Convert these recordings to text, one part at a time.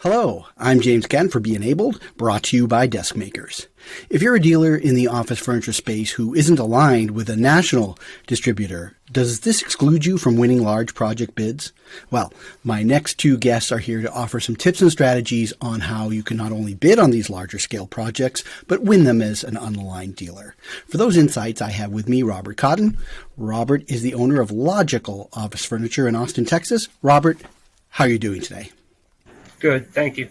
Hello, I'm James Ken for Be Enabled, brought to you by Desk Makers. If you're a dealer in the office furniture space who isn't aligned with a national distributor, does this exclude you from winning large project bids? Well, my next two guests are here to offer some tips and strategies on how you can not only bid on these larger scale projects, but win them as an unaligned dealer. For those insights, I have with me Robert Cotton. Robert is the owner of Logical Office Furniture in Austin, Texas. Robert, how are you doing today? Good, thank you.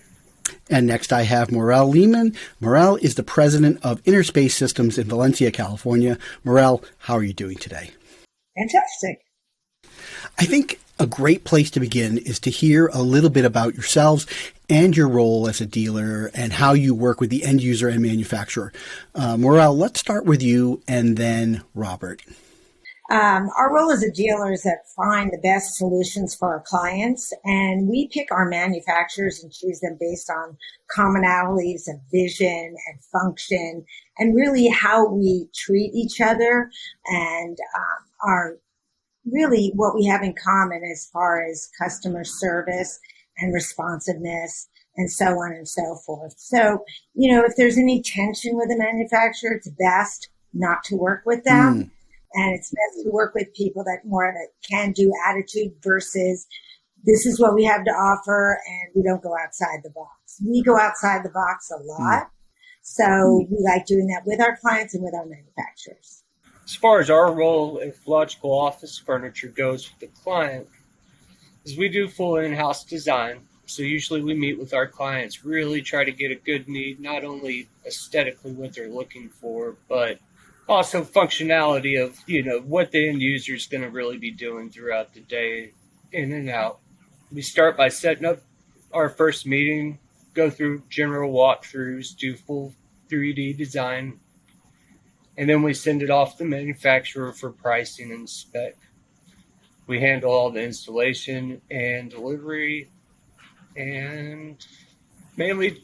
And next I have Maurele Lehman. Maurele is the president of Innerspace Systems in Valencia, California. Maurele, how are you doing today? Fantastic. I think a great place to begin is to hear a little bit about yourselves and your role as a dealer and how you work with the end user and manufacturer. Maurele, let's start with you and then Robert. Our role as a dealer is that find the best solutions for our clients, and we pick our manufacturers and choose them based on commonalities of vision and function and really how we treat each other and our really what we have in common as far as customer service and responsiveness and so on and so forth. So, if there's any tension with a manufacturer, it's best not to work with them. And it's best to work with people that more of a can-do attitude versus this is what we have to offer and we don't go outside the box. We go outside the box a lot. So we like doing that with our clients and with our manufacturers. As far as our role if Logical Office Furniture goes with the client, is we do full in-house design. So usually we meet with our clients, really try to get a good need, not only aesthetically what they're looking for, but also functionality of, what the end user is going to really be doing throughout the day in and out. We start by setting up our first meeting, go through general walkthroughs, do full 3D design, and then we send it off to the manufacturer for pricing and spec. We handle all the installation and delivery and mainly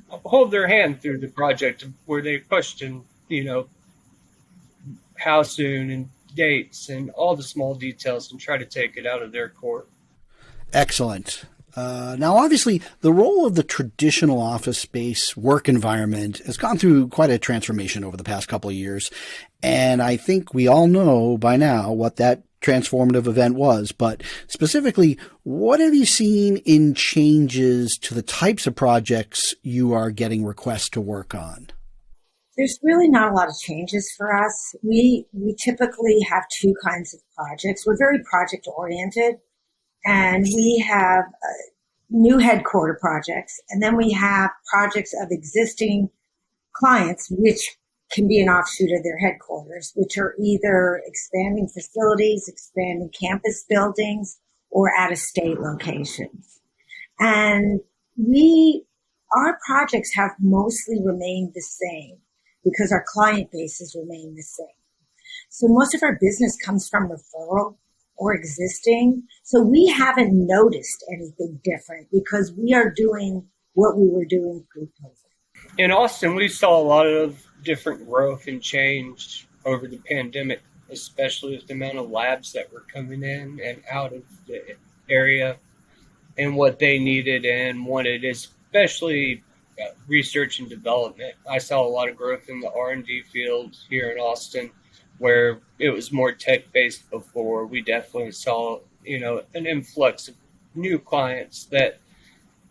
hold their hand through the project where they question, how soon and dates and all the small details and try to take it out of their court. Excellent. Now, obviously, the role of the traditional office space work environment has gone through quite a transformation over the past couple of years. And I think we all know by now what that transformative event was. But specifically, what have you seen in changes to the types of projects you are getting requests to work on? There's really not a lot of changes for us. We typically have two kinds of projects. We're very project oriented, and we have new headquarter projects, and then we have projects of existing clients, which can be an offshoot of their headquarters, which are either expanding facilities, expanding campus buildings, or out-of-state locations. And our projects have mostly remained the same, because our client bases remain the same. So most of our business comes from referral or existing. So we haven't noticed anything different because we are doing what we were doing pre-COVID. In Austin, we saw a lot of different growth and change over the pandemic, especially with the amount of labs that were coming in and out of the area and what they needed and wanted, especially research and development. I saw a lot of growth in the R&D field here in Austin, where it was more tech-based before. We definitely saw, an influx of new clients that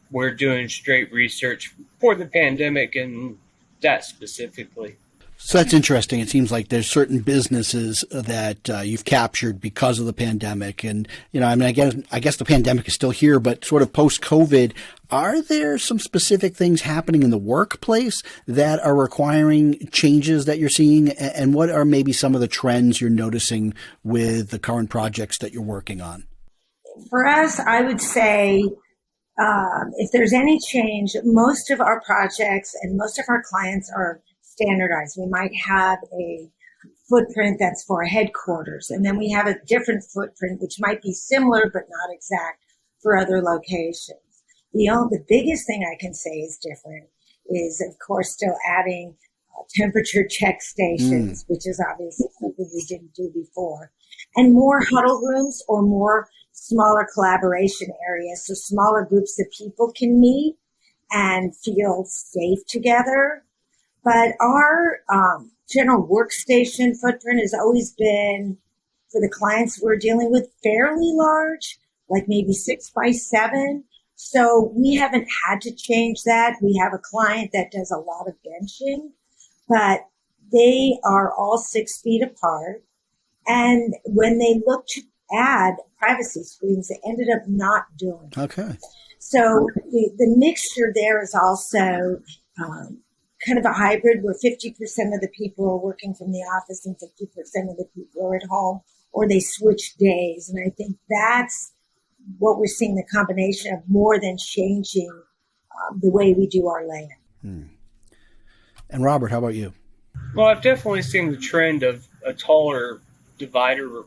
were doing straight research for the pandemic and that specifically. So that's interesting. It seems like there's certain businesses that you've captured because of the pandemic. And, I guess the pandemic is still here, but sort of post-COVID, are there some specific things happening in the workplace that are requiring changes that you're seeing? And what are maybe some of the trends you're noticing with the current projects that you're working on? For us, I would say if there's any change, most of our projects and most of our clients are standardized. We might have a footprint that's for headquarters, and then we have a different footprint, which might be similar but not exact for other locations. The biggest thing I can say is different is, of course, still adding temperature check stations, which is obviously something we didn't do before, and more huddle rooms or more smaller collaboration areas so smaller groups of people can meet and feel safe together. But our general workstation footprint has always been, for the clients we're dealing with, fairly large, like maybe 6x7. So we haven't had to change that. We have a client that does a lot of benching, but they are all 6 feet apart. And when they looked to add privacy screens, they ended up not doing it. Okay. So the mixture there is also kind of a hybrid where 50% of the people are working from the office and 50% of the people are at home, or they switch days. And I think that's what we're seeing, the combination of more than changing the way we do our layout. And Robert, how about you? Well, I've definitely seen the trend of a taller divider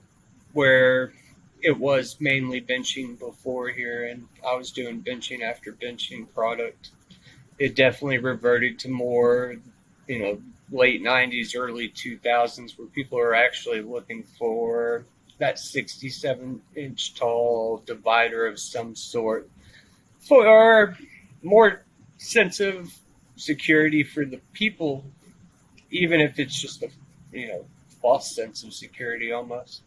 where it was mainly benching before here, and I was doing benching after benching product. It definitely reverted to more, late 90s, early 2000s, where people are actually looking for that 67-inch tall divider of some sort for more sense of security for the people, even if it's just a, false sense of security almost.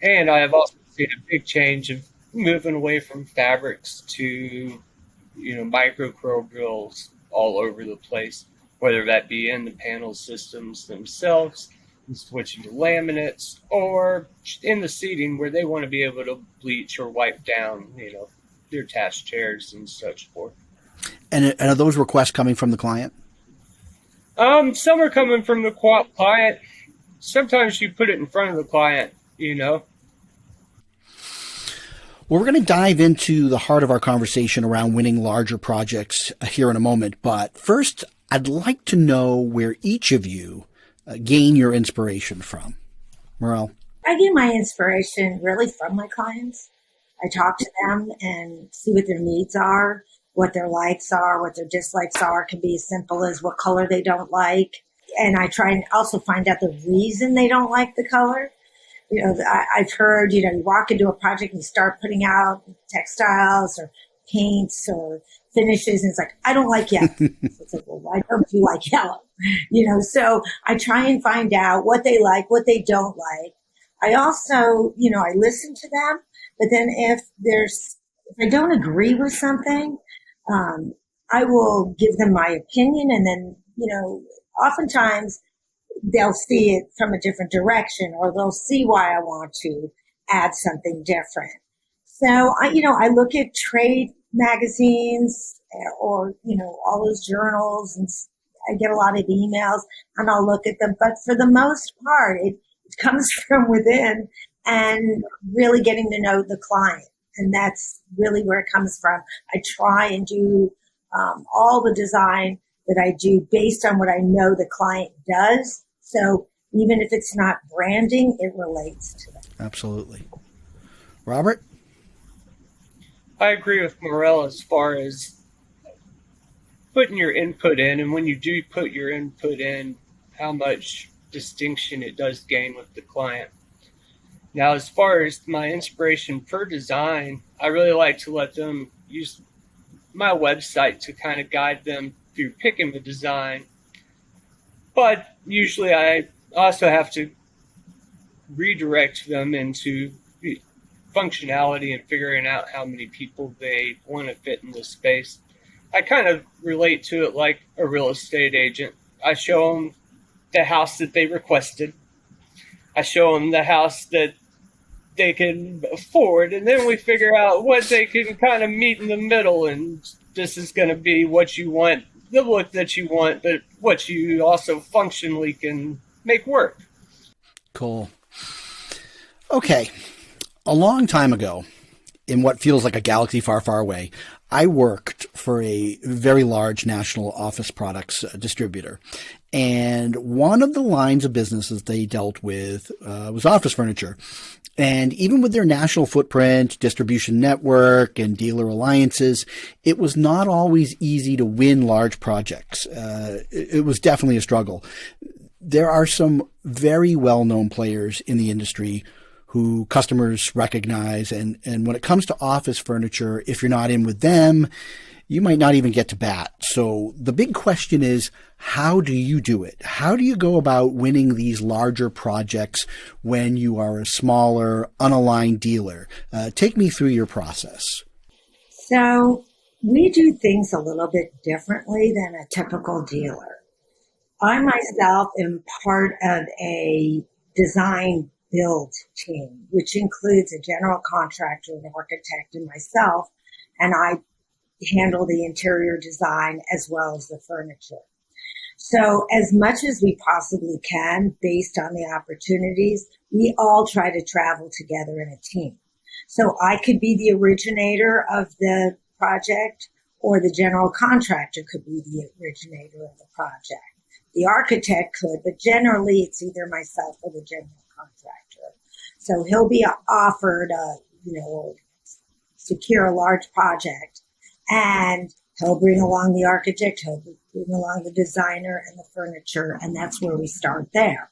And I have also seen a big change of moving away from fabrics to, microbials all over the place, whether that be in the panel systems themselves, and switching to laminates, or in the seating where they want to be able to bleach or wipe down, their attached chairs and such forth. And are those requests coming from the client? Some are coming from the client. Sometimes you put it in front of the client, Well, we're going to dive into the heart of our conversation around winning larger projects here in a moment. But first, I'd like to know where each of you gain your inspiration from. Maurele? I get my inspiration really from my clients. I talk to them and see what their needs are, what their likes are, what their dislikes are. It can be as simple as what color they don't like. And I try and also find out the reason they don't like the color. I've heard, you walk into a project and you start putting out textiles or paints or finishes, and it's like, I don't like yellow. So it's like, well, why don't you like yellow? So I try and find out what they like, what they don't like. I also, I listen to them, but then if I don't agree with something, I will give them my opinion, and then, oftentimes they'll see it from a different direction, or they'll see why I want to add something different. So I look at trade magazines or, all those journals, and I get a lot of emails and I'll look at them. But for the most part, it comes from within and really getting to know the client. And that's really where it comes from. I try and do all the design that I do based on what I know the client does. So even if it's not branding, it relates to them. Absolutely. Robert? I agree with Maurele as far as putting your input in, and when you do put your input in, how much distinction it does gain with the client. Now, as far as my inspiration for design, I really like to let them use my website to kind of guide them through picking the design. But usually I also have to redirect them into functionality and figuring out how many people they want to fit in the space. I kind of relate to it like a real estate agent. I show them the house that they requested. I show them the house that they can afford, and then we figure out what they can kind of meet in the middle, and this is going to be what you want, the look that you want, but what you also functionally can make work. Cool. Okay. A long time ago, in what feels like a galaxy far, far away, I worked for a very large national office products distributor. And one of the lines of businesses they dealt with was office furniture. And even with their national footprint, distribution network, and dealer alliances, it was not always easy to win large projects. It was definitely a struggle. There are some very well-known players in the industry who customers recognize. And when it comes to office furniture, if you're not in with them, you might not even get to bat. So the big question is, how do you do it? How do you go about winning these larger projects when you are a smaller, unaligned dealer? Take me through your process. So we do things a little bit differently than a typical dealer. I myself am part of a design build team, which includes a general contractor, an architect, and myself, and I handle the interior design as well as the furniture. So as much as we possibly can, based on the opportunities, we all try to travel together in a team. So I could be the originator of the project, or the general contractor could be the originator of the project. The architect could, but generally it's either myself or the general contractor. So he'll be offered secure a large project, and he'll bring along the architect, he'll bring along the designer and the furniture, and that's where we start there.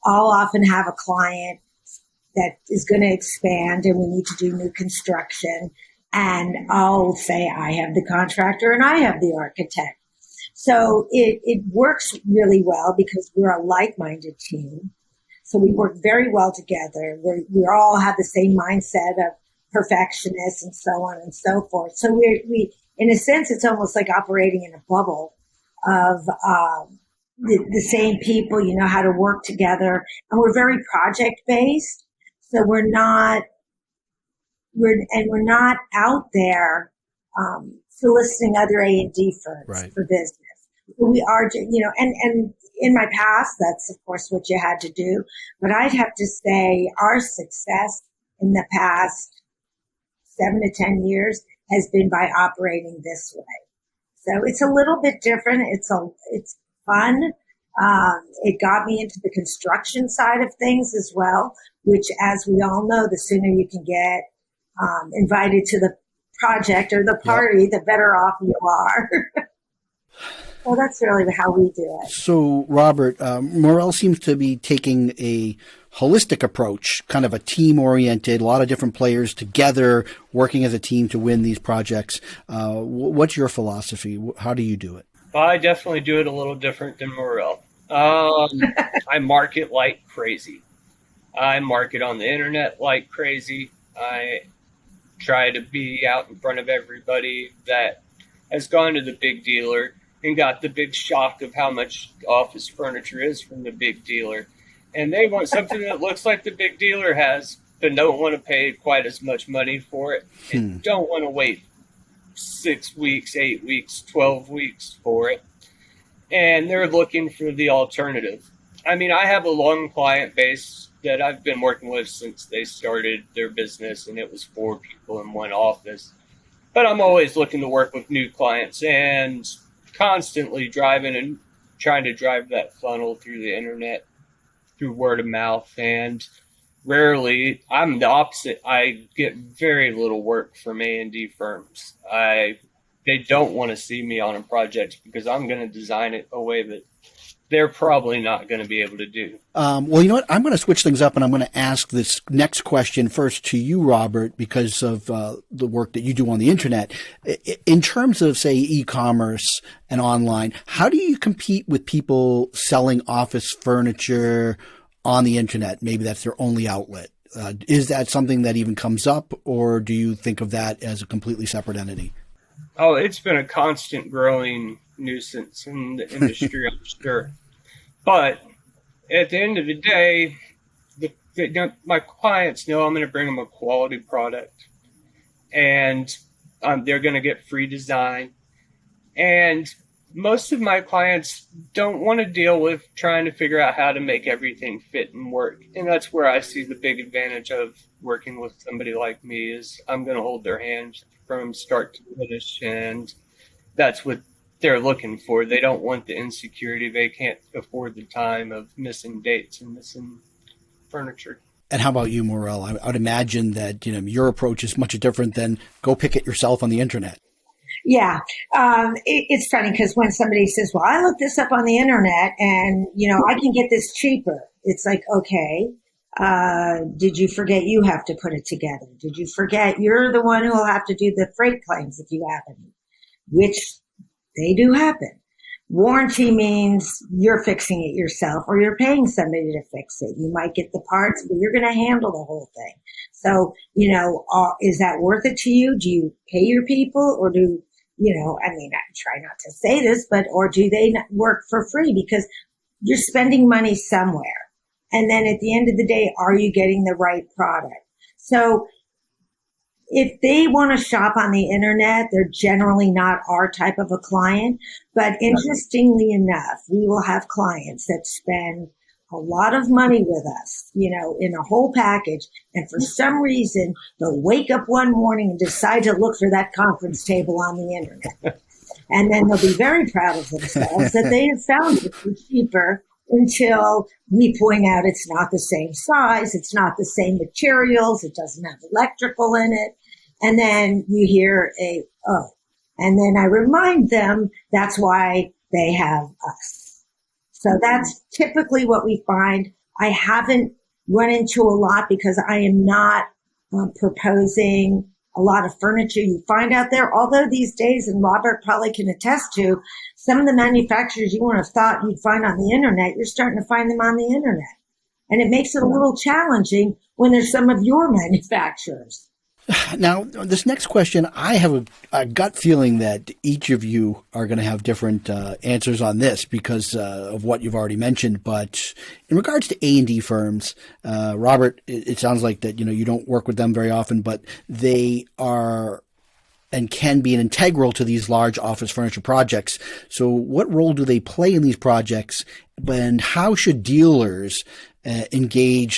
I'll often have a client that is going to expand and we need to do new construction, and I'll say I have the contractor and I have the architect. So it works really well because we're a like-minded team. So we work very well together. We all have the same mindset of perfectionists and so on and so forth. So we in a sense, it's almost like operating in a bubble of the same people, how to work together. And we're very project-based. So we're not out there soliciting other A&D firms for business. We are, and in my past, that's of course what you had to do. But I'd have to say our success in the past 7 to 10 years has been by operating this way. So it's a little bit different. It's fun. It got me into the construction side of things as well, which, as we all know, the sooner you can get invited to the project or the party, the better off you are. Well, that's really how we do it. So, Robert, Maurele seems to be taking a holistic approach, kind of a team-oriented, a lot of different players together, working as a team to win these projects. What's your philosophy? How do you do it? I definitely do it a little different than Maurele. I market like crazy. I market on the internet like crazy. I try to be out in front of everybody that has gone to the big dealer and got the big shock of how much office furniture is from the big dealer. And they want something that looks like the big dealer has, but don't want to pay quite as much money for it, and don't want to wait 6 weeks, 8 weeks, 12 weeks for it. And they're looking for the alternative. I mean, I have a long client base that I've been working with since they started their business, and it was 4 people in one office. But I'm always looking to work with new clients and constantly driving and trying to drive that funnel through the internet, through word of mouth. And rarely, I'm the opposite. I get very little work from A&D firms. They don't want to see me on a project because I'm going to design it a way that they're probably not going to be able to do. Well, you know what? I'm going to switch things up, and I'm going to ask this next question first to you, Robert, because of the work that you do on the internet. In terms of, say, e-commerce and online, how do you compete with people selling office furniture on the internet? Maybe that's their only outlet. Is that something that even comes up, or do you think of that as a completely separate entity? Oh, it's been a constant growing nuisance in the industry, I'm sure. But at the end of the day, my clients know I'm going to bring them a quality product, and they're going to get free design. And most of my clients don't want to deal with trying to figure out how to make everything fit and work. And that's where I see the big advantage of working with somebody like me is I'm going to hold their hand from start to finish, and that's what they're looking for. They don't want the insecurity. They can't afford the time of missing dates and missing furniture. And how about you, Maurele? I would imagine that your approach is much different than go pick it yourself on the internet. Yeah. It's funny because when somebody says, well, I looked this up on the internet and, I can get this cheaper. It's like, okay, Did you forget you have to put it together? Did you forget you're the one who will have to do the freight claims if you have any, which they do happen. Warranty means you're fixing it yourself or you're paying somebody to fix it. You might get the parts, but you're going to handle the whole thing. So, is that worth it to you? Do you pay your people or I try not to say this, or do they not work for free because you're spending money somewhere? And then at the end of the day, are you getting the right product? So if they want to shop on the internet, they're generally not our type of a client. But interestingly enough, we will have clients that spend a lot of money with us, in a whole package. And for some reason, they'll wake up one morning and decide to look for that conference table on the internet. And then they'll be very proud of themselves that they have found it for cheaper until we point out it's not the same size, it's not the same materials, it doesn't have electrical in it. And then you hear and then I remind them that's why they have us. So that's typically what we find. I haven't run into a lot because I am not proposing a lot of furniture you find out there. Although these days, and Robert probably can attest to, some of the manufacturers you wouldn't have thought you'd find on the internet, you're starting to find them on the internet. And it makes it a little challenging when there's some of your manufacturers. Now, this next question, I have a gut feeling that each of you are going to have different answers on this because of what you've already mentioned. But in regards to A&D firms, Robert, it sounds like that you don't work with them very often, but they are and can be an integral to these large office furniture projects. So what role do they play in these projects, and how should dealers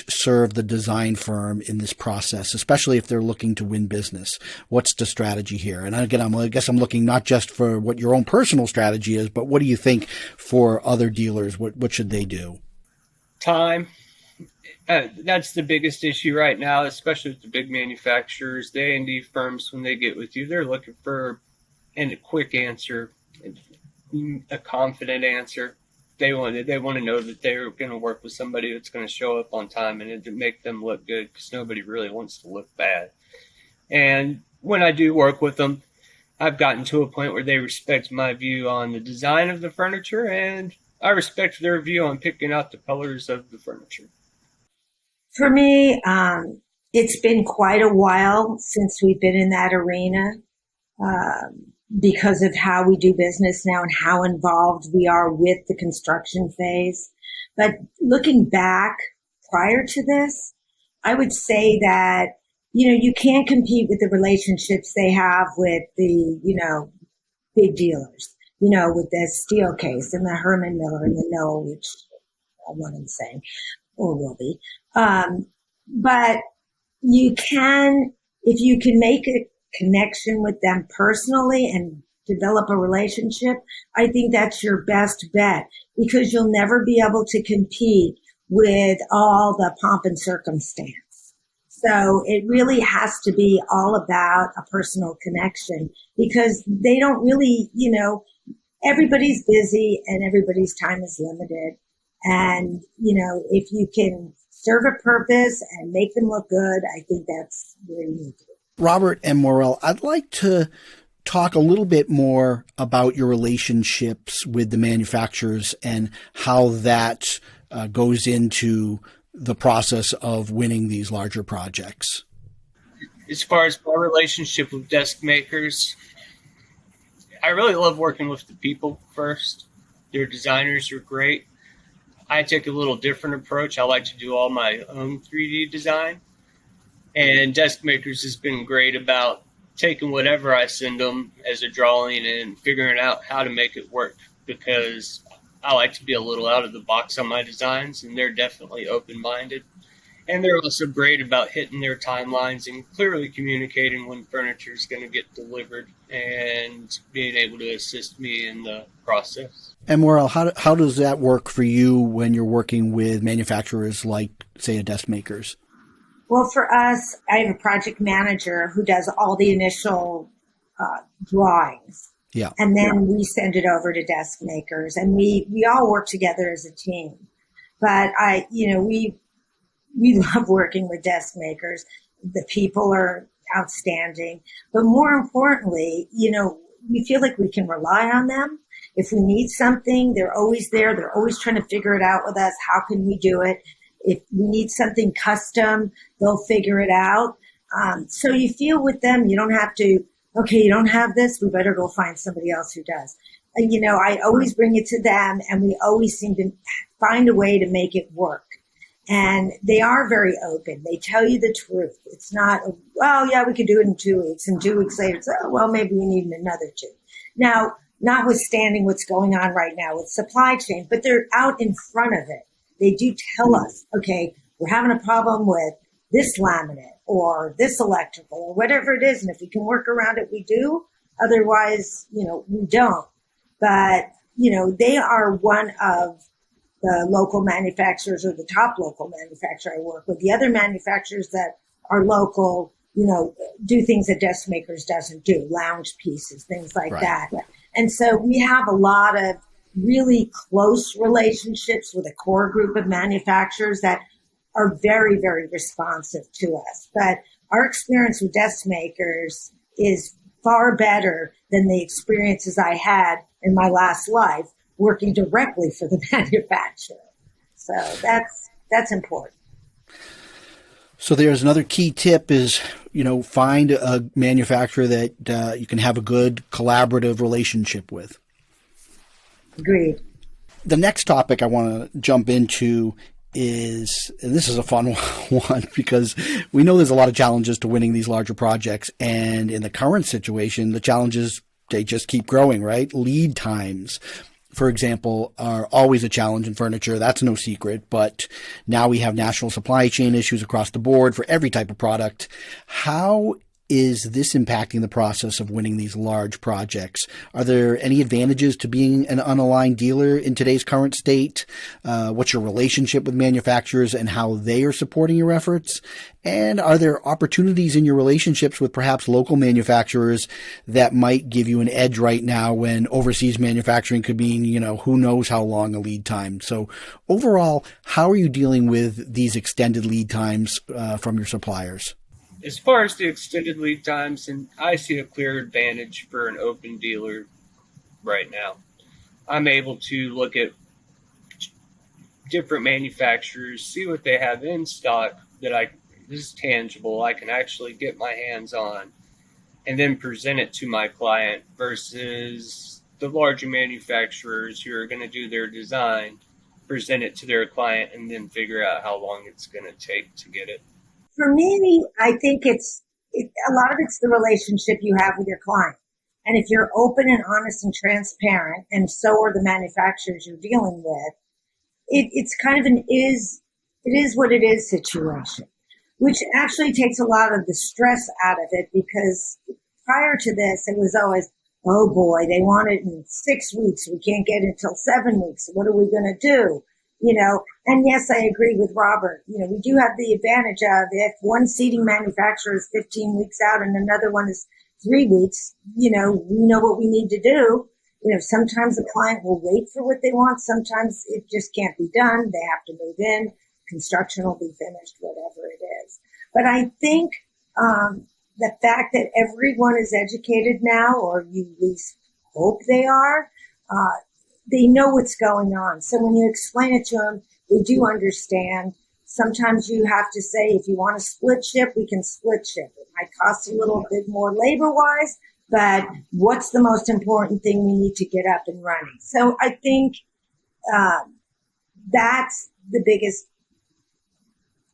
serve the design firm in this process, especially if they're looking to win business? What's the strategy here? And again, I guess I'm looking not just for what your own personal strategy is, but what do you think for other dealers? What should they do? Time. That's the biggest issue right now, especially with the big manufacturers. The A&D firms, when they get with you, they're looking for a quick answer, a confident answer. They want to know that they're going to work with somebody that's going to show up on time and to make them look good, because nobody really wants to look bad. And when I do work with them, I've gotten to a point where they respect my view on the design of the furniture, and I respect their view on picking out the colors of the furniture. For me, it's been quite a while since we've been in that arena. Because of how we do business now and how involved we are with the construction phase. But looking back prior to this, I would say that, you can't compete with the relationships they have with the, big dealers, with the Steelcase and the Herman Miller and the Knoll, which one I'm saying, or will be. But you can, if you can make a connection with them personally and develop a relationship, I think that's your best bet, because you'll never be able to compete with all the pomp and circumstance. So it really has to be all about a personal connection, because they don't really, everybody's busy and everybody's time is limited. And, if you can serve a purpose and make them look good, I think that's where you need to be. Robert and Maurele, I'd like to talk a little bit more about your relationships with the manufacturers and how that goes into the process of winning these larger projects. As far as my relationship with desk makers, I really love working with the people first. Their designers are great. I take a little different approach. I like to do all my own 3D design. And Desk Makers has been great about taking whatever I send them as a drawing and figuring out how to make it work, because I like to be a little out of the box on my designs, and they're definitely open-minded. And they're also great about hitting their timelines and clearly communicating when furniture is going to get delivered and being able to assist me in the process. And Maurele, how does that work for you when you're working with manufacturers like, say, a Desk Makers? Well, for us, I have a project manager who does all the initial drawings. Yeah. And then we send it over to Desk Makers, and we all work together as a team. But we love working with desk makers. The people are outstanding, but more importantly, we feel like we can rely on them. If we need something, they're always there. They're always trying to figure it out with us. How can we do it? If we need something custom, they'll figure it out. So you feel with them, you don't have to, okay, you don't have this, we better go find somebody else who does. I always bring it to them, and we always seem to find a way to make it work. And they are very open. They tell you the truth. It's not, well, yeah, we could do it in 2 weeks. And 2 weeks later, it's, oh, well, maybe we need another 2. Now, notwithstanding what's going on right now with supply chain, but they're out in front of it. They do tell us, okay, we're having a problem with this laminate or this electrical or whatever it is. And if we can work around it, we do. Otherwise, we don't. But, they are one of the local manufacturers, or the top local manufacturer I work with. The other manufacturers that are local, do things that Desk Makers doesn't do, lounge pieces, things like that. And so we have a lot of really close relationships with a core group of manufacturers that are very, very responsive to us. But our experience with Desk Makers is far better than the experiences I had in my last life working directly for the manufacturer. So that's important. So there's another key tip is, find a manufacturer that you can have a good collaborative relationship with. Agreed. The next topic I want to jump into is, and this is a fun one because we know there's a lot of challenges to winning these larger projects. And in the current situation, the challenges, they just keep growing, right? Lead times, for example, are always a challenge in furniture. That's no secret. But now we have national supply chain issues across the board for every type of product. How is this impacting the process of winning these large projects? Are there any advantages to being an unaligned dealer in today's current state? What's your relationship with manufacturers and how they are supporting your efforts? And are there opportunities in your relationships with perhaps local manufacturers that might give you an edge right now when overseas manufacturing could mean, who knows how long a lead time? So overall, how are you dealing with these extended lead times from your suppliers? As far as the extended lead times, and I see a clear advantage for an open dealer right now. I'm able to look at different manufacturers, see what they have in stock that this is tangible, I can actually get my hands on, and then present it to my client versus the larger manufacturers who are going to do their design, present it to their client, and then figure out how long it's going to take to get it. For me, I think a lot of it's the relationship you have with your client. And if you're open and honest and transparent, and so are the manufacturers you're dealing with, it's kind of it is what it is situation, which actually takes a lot of the stress out of it, because prior to this, it was always, oh boy, they want it in 6 weeks. We can't get it until 7 weeks. What are we going to do? And yes, I agree with Robert. We do have the advantage of, if one seating manufacturer is 15 weeks out and another one is 3 weeks, we know what we need to do. Sometimes the client will wait for what they want. Sometimes it just can't be done. They have to move in. Construction will be finished, whatever it is. But I think the fact that everyone is educated now, or you at least hope they are, they know what's going on. So when you explain it to them, they do understand. Sometimes you have to say, if you want to split ship, we can split ship. It might cost a little bit more labor-wise, but what's the most important thing we need to get up and running? So I think that's the biggest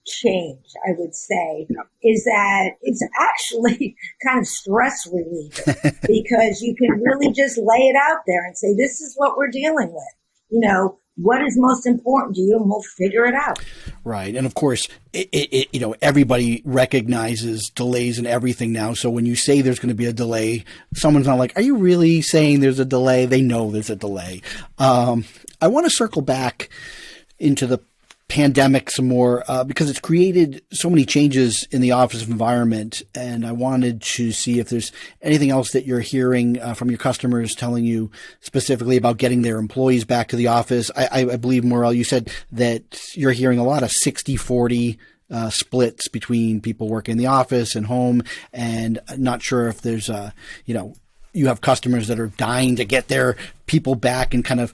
change, I would say, is that it's actually kind of stress relieving because you can really just lay it out there and say, this is what we're dealing with. What is most important to you, and we'll figure it out. Right. And of course, everybody recognizes delays and everything now. So when you say there's going to be a delay, someone's not like, are you really saying there's a delay? They know there's a delay. I want to circle back into the pandemic some more because it's created so many changes in the office environment. And I wanted to see if there's anything else that you're hearing from your customers telling you specifically about getting their employees back to the office. I believe, Maurele, you said that you're hearing a lot of 60-40 splits between people working in the office and home, and not sure if there's you have customers that are dying to get their people back and kind of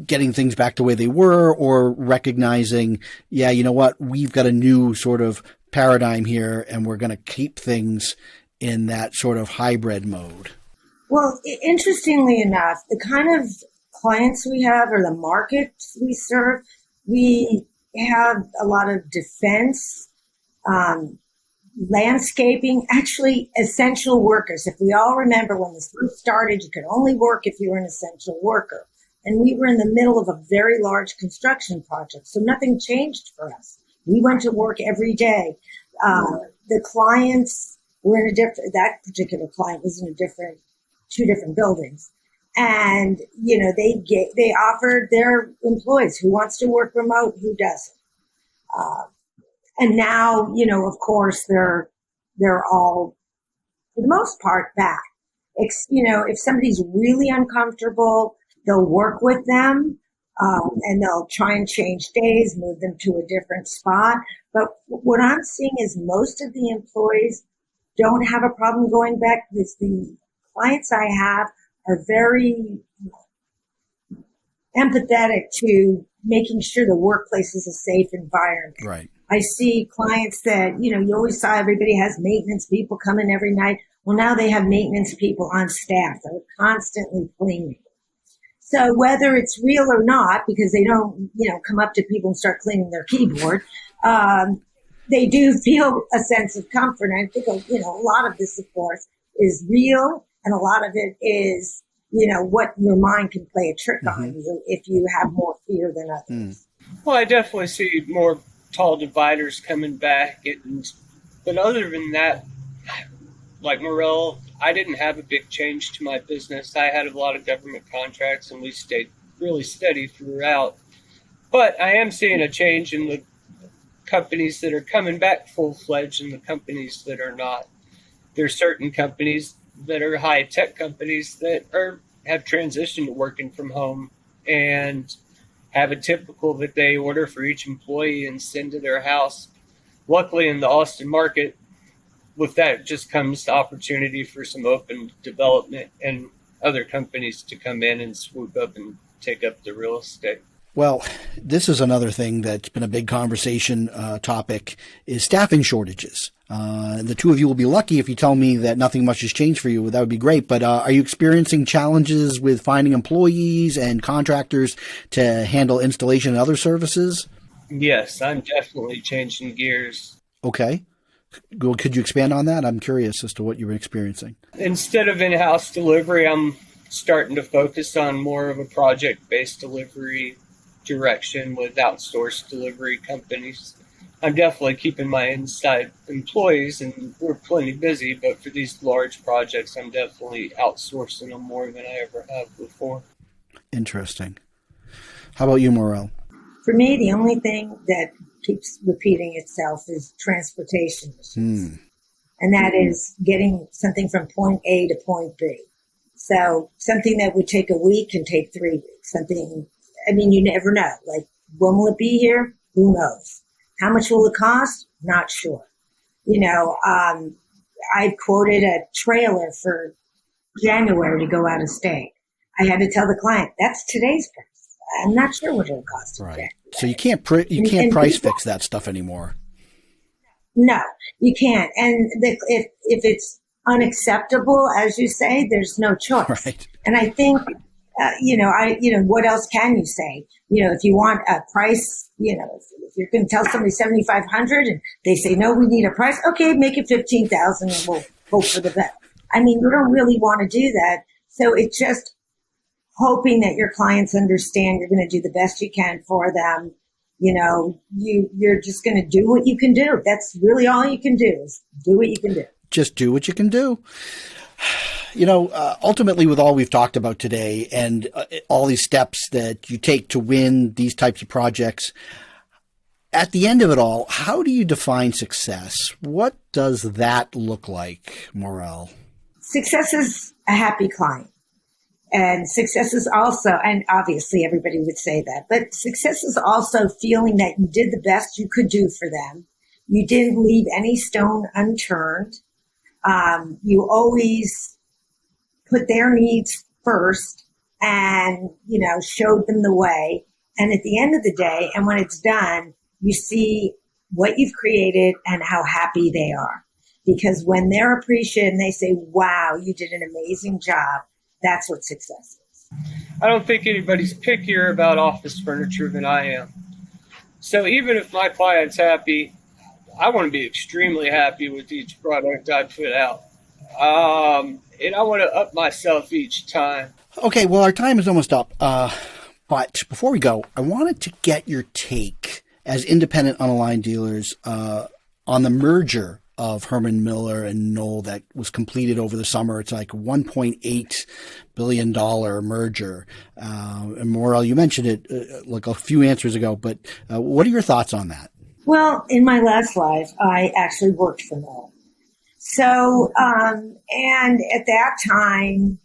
getting things back the way they were, or recognizing, yeah, you know what, we've got a new sort of paradigm here and we're going to keep things in that sort of hybrid mode. Well, interestingly enough, the kind of clients we have or the markets we serve, we have a lot of defense, landscaping, actually essential workers. If we all remember when this first started, you could only work if you were an essential worker. And we were in the middle of a very large construction project, so nothing changed for us. We went to work every day. The clients were in that particular client was in two different buildings. And, they offered their employees who wants to work remote, who doesn't. And now, of course, they're all, for the most part, back. If somebody's really uncomfortable, they'll work with them, and they'll try and change days, move them to a different spot. But what I'm seeing is most of the employees don't have a problem going back, because the clients I have are very empathetic to making sure the workplace is a safe environment. Right. I see clients that, you always saw everybody has maintenance people come in every night. Well, now they have maintenance people on staff that are constantly cleaning. So whether it's real or not, because they don't, come up to people and start cleaning their keyboard, they do feel a sense of comfort. And I think, a lot of this, of course, is real. And a lot of it is, what your mind can play a trick on you if you have more fear than others. Well, I definitely see more tall dividers coming back. But other than that, like Maurele, I didn't have a big change to my business. I had a lot of government contracts, and we stayed really steady throughout. But I am seeing a change in the companies that are coming back full-fledged and the companies that are not. There's certain companies that are high-tech companies that have transitioned to working from home and have a typical that they order for each employee and send to their house. Luckily, in the Austin market, with that just comes the opportunity for some open development and other companies to come in and swoop up and take up the real estate. Well, this is another thing that's been a big conversation topic, is staffing shortages. The two of you will be lucky if you tell me that nothing much has changed for you. That would be great. But are you experiencing challenges with finding employees and contractors to handle installation and other services? Yes, I'm definitely changing gears. Okay. Could you expand on that? I'm curious as to what you were experiencing. Instead of in-house delivery, I'm starting to focus on more of a project-based delivery direction with outsourced delivery companies. I'm definitely keeping my inside employees, and we're plenty busy, but for these large projects, I'm definitely outsourcing them more than I ever have before. Interesting. How about you, Maurele? For me, the only thing that keeps repeating itself is transportation issues. And that is getting something from point A to point B. So something that would take a week can take 3 weeks. You never know. Like, when will it be here? Who knows? How much will it cost? Not sure. I quoted a trailer for January to go out of state. I had to tell the client, that's today's price. I'm not sure what it'll cost. Right. So you can't price fix that stuff anymore. No, you can't. And if it's unacceptable, as you say, there's no choice. Right. And I think, what else can you say? If you want a price, if you're going to tell somebody $7,500 and they say, no, we need a price. Okay, make it $15,000 and we'll hope for the best. You don't really want to do that. So it's just hoping that your clients understand you're going to do the best you can for them. You're just going to do what you can do. That's really all you can do, is do what you can do. Just do what you can do. Ultimately, with all we've talked about today and all these steps that you take to win these types of projects, at the end of it all, how do you define success? What does that look like, Maurele? Success is a happy client. And success is also, and obviously everybody would say that, but success is also feeling that you did the best you could do for them. You didn't leave any stone unturned. You always put their needs first and, showed them the way. And at the end of the day, and when it's done, you see what you've created and how happy they are. Because when they're appreciated and they say, wow, you did an amazing job, that's what success is. I don't think anybody's pickier about office furniture than I am. So even if my client's happy, I want to be extremely happy with each product I put out. And I want to up myself each time. Okay, well, our time is almost up. But before we go, I wanted to get your take as independent unaligned dealers on the merger of Herman Miller and Knoll that was completed over the summer. It's like a $1.8 billion merger. And Maurele, you mentioned it like a few answers ago, but what are your thoughts on that? Well, in my last life, I actually worked for Knoll. So, and at that time,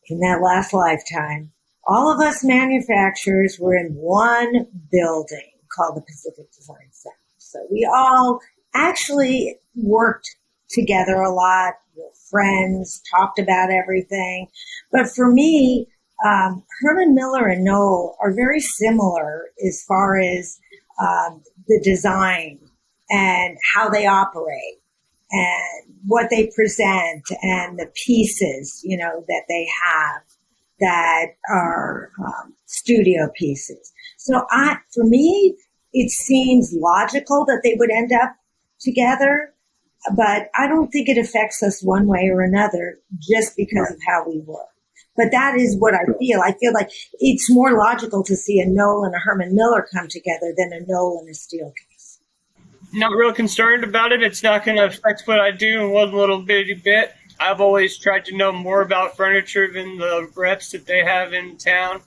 in that last lifetime, all of us manufacturers were in one building called the Pacific Design Center. So we all actually worked together a lot, were friends, talked about everything. But for me, Herman Miller and Knoll are very similar as far as the design and how they operate and what they present and the pieces, that they have that are studio pieces. So for me, it seems logical that they would end up together, but I don't think it affects us one way or another just because of how we work. But that is what I feel. I feel like it's more logical to see a Knoll and a Herman Miller come together than a Knoll and a Steelcase. Not real concerned about it. It's not going to affect what I do in one little bitty bit. I've always tried to know more about furniture than the reps that they have in town.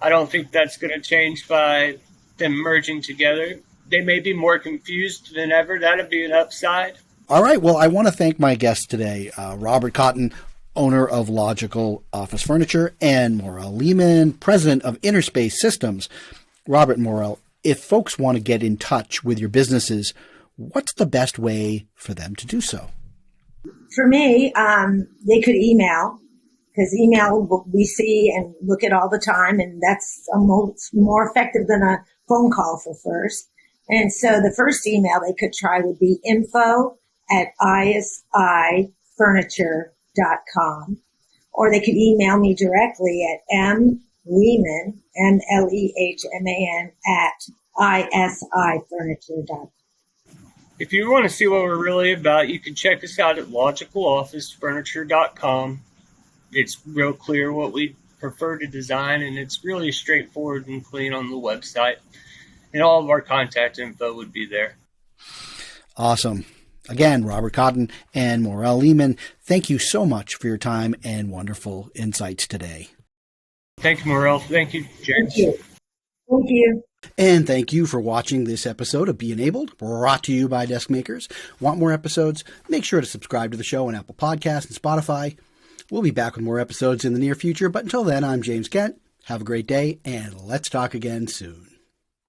I don't think that's going to change by them merging together. They may be more confused than ever. That'd be an upside. All right. Well, I want to thank my guests today, Robert Cotton, owner of Logical Office Furniture, and Maurele Lehman, president of Innerspace Systems. Robert and Maurele, if folks want to get in touch with your businesses, what's the best way for them to do so? For me, they could email, because email we see and look at all the time, and that's almost more effective than a phone call for first. And so the first email they could try would be info@isifurniture.com, or they could email me directly at mlehman, MLEHMAN, @isifurniture.com. If you want to see what we're really about, you can check us out at logicalofficefurniture.com. It's real clear what we prefer to design, and it's really straightforward and clean on the website. And all of our contact info would be there. Awesome. Again, Robert Cotton and Maurele Lehman, thank you so much for your time and wonderful insights today. Thank you, Maurele. Thank you, James. Thank you. Thank you. And thank you for watching this episode of Be Enabled, brought to you by Desk Makers. Want more episodes? Make sure to subscribe to the show on Apple Podcasts and Spotify. We'll be back with more episodes in the near future, but until then, I'm James Kent. Have a great day, and let's talk again soon.